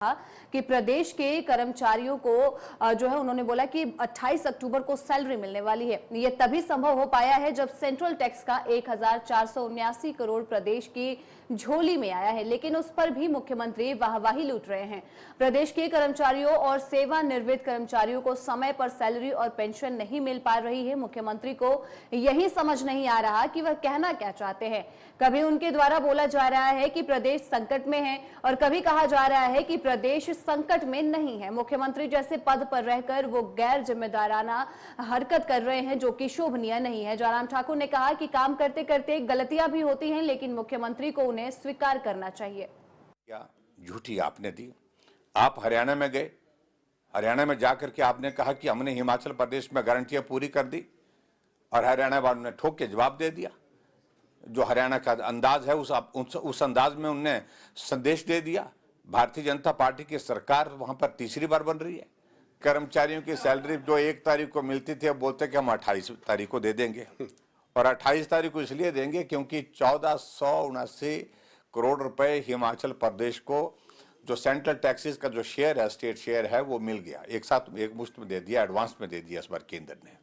कि प्रदेश के कर्मचारियों को जो है उन्होंने बोला कि 28 अक्टूबर को सैलरी मिलने वाली है। ये तभी संभव हो पाया है जब सेंट्रल टैक्स का 1479 करोड़ प्रदेश की झोली में आया है, लेकिन उस पर भी मुख्यमंत्री वाहवाही लूट रहे हैं। प्रदेश के कर्मचारियों और सेवानिवृत्त कर्मचारियों को समय पर सैलरी और पेंशन नहीं मिल पा रही है। मुख्यमंत्री को यही समझ नहीं आ रहा कि वह कहना क्या चाहते हैं। कभी उनके द्वारा बोला जा रहा है कि प्रदेश संकट में है और कभी कहा जा रहा है कि प्रदेश संकट में नहीं है। मुख्यमंत्री जैसे पद पर रहकर वो गैर जिम्मेदाराना हरकत कर रहे हैं, जो कि शोभनीय नहीं है। जयराम ठाकुर ने कहा कि काम करते करते गलतियां भी होती हैं, लेकिन मुख्यमंत्री को उन्हें स्वीकार करना चाहिए। क्या झूठी आपने दी? आप हरियाणा में गए, हरियाणा में जाकर के आपने कहा कि हमने हिमाचल प्रदेश में गारंटियां पूरी कर दी और हरियाणा वालों ने ठोक के जवाब दे दिया। जो हरियाणा का अंदाज है उस अंदाज में उनने संदेश दे दिया। भारतीय जनता पार्टी की सरकार वहां पर तीसरी बार बन रही है। कर्मचारियों की सैलरी जो 1 तारीख को मिलती थी, अब बोलते कि हम 28 तारीख को दे देंगे और 28 तारीख को इसलिए देंगे क्योंकि 1479 करोड़ रुपए हिमाचल प्रदेश को जो सेंट्रल टैक्सेस का जो शेयर है, स्टेट शेयर है, वो मिल गया। एक साथ एक मुश्त में दे दिया, एडवांस में दे दिया इस बार केंद्र ने।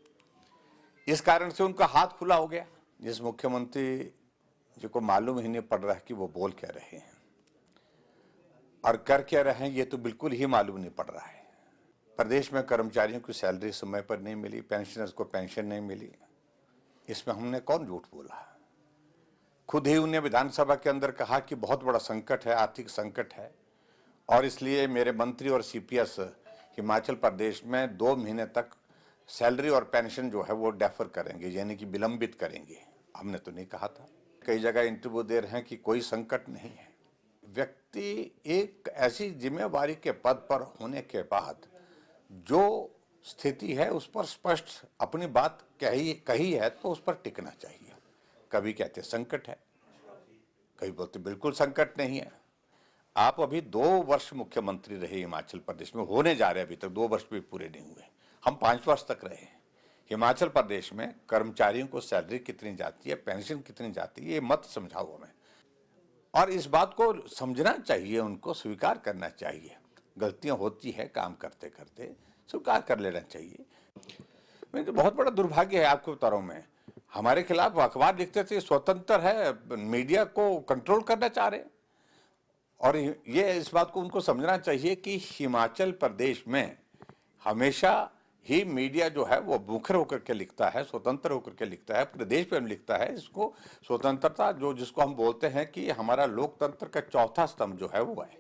इस कारण से उनका हाथ खुला हो गया। जिस मुख्यमंत्री जी को मालूम ही नहीं पड़ रहा है कि वो बोल क्या रहे हैं और कर क्या रहे हैं, ये तो बिल्कुल ही मालूम नहीं पड़ रहा है। प्रदेश में कर्मचारियों की सैलरी समय पर नहीं मिली, पेंशनर्स को पेंशन नहीं मिली, इसमें हमने कौन झूठ बोला? खुद ही उन्हें विधानसभा के अंदर कहा कि बहुत बड़ा संकट है, आर्थिक संकट है और इसलिए मेरे मंत्री और सीपीएस हिमाचल प्रदेश में 2 महीने तक सैलरी और पेंशन जो है वो डेफर करेंगे, यानी कि विलंबित करेंगे। हमने तो नहीं कहा था। कई जगह इंटरव्यू दे रहे हैं कि कोई संकट नहीं है। व्यक्ति एक ऐसी जिम्मेवारी के पद पर होने के बाद जो स्थिति है उस पर स्पष्ट अपनी बात कही है तो उस पर टिकना चाहिए। कभी कहते संकट है, कभी बोलते बिल्कुल संकट नहीं है। आप अभी 2 वर्ष मुख्यमंत्री रहे हिमाचल प्रदेश में, होने जा रहे, अभी तक 2 वर्ष भी पूरे नहीं हुए। हम 5 वर्ष तक रहे हैं। हिमाचल प्रदेश में कर्मचारियों को सैलरी कितनी जाती है, पेंशन कितनी जाती है, ये मत समझाओ हमें। और इस बात को समझना चाहिए, उनको स्वीकार करना चाहिए। गलतियां होती है काम करते करते, स्वीकार कर लेना चाहिए। तो बहुत बड़ा दुर्भाग्य है आपको बता में, हमारे खिलाफ अखबार लिखते थे स्वतंत्र है, मीडिया को कंट्रोल करना चाह रहे। और ये इस बात को उनको समझना चाहिए कि हिमाचल प्रदेश में हमेशा ही मीडिया जो है वो मुखर होकर के लिखता है, स्वतंत्र होकर के लिखता है, प्रदेश में लिखता है। इसको स्वतंत्रता जिसको हम बोलते हैं कि हमारा लोकतंत्र का चौथा स्तंभ जो है वो है,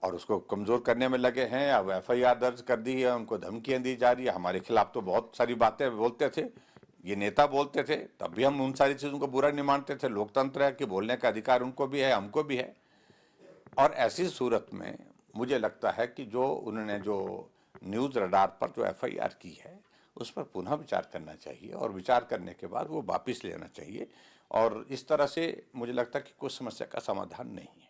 और उसको कमजोर करने में लगे हैं। अब एफआईआर दर्ज कर दी है, उनको धमकियां दी जा रही है। हमारे खिलाफ तो बहुत सारी बातें बोलते थे, ये नेता बोलते थे, तब भी हम उन सारी चीजों को बुरा नहीं मानते थे। लोकतंत्र है कि बोलने का अधिकार उनको भी है, हमको भी है। और ऐसी सूरत में मुझे लगता है कि जो उन्होंने जो न्यूज रडार पर जो एफआईआर की है उस पर पुनः विचार करना चाहिए और विचार करने के बाद वो वापस लेना चाहिए। और इस तरह से मुझे लगता है कि कोई समस्या का समाधान नहीं है।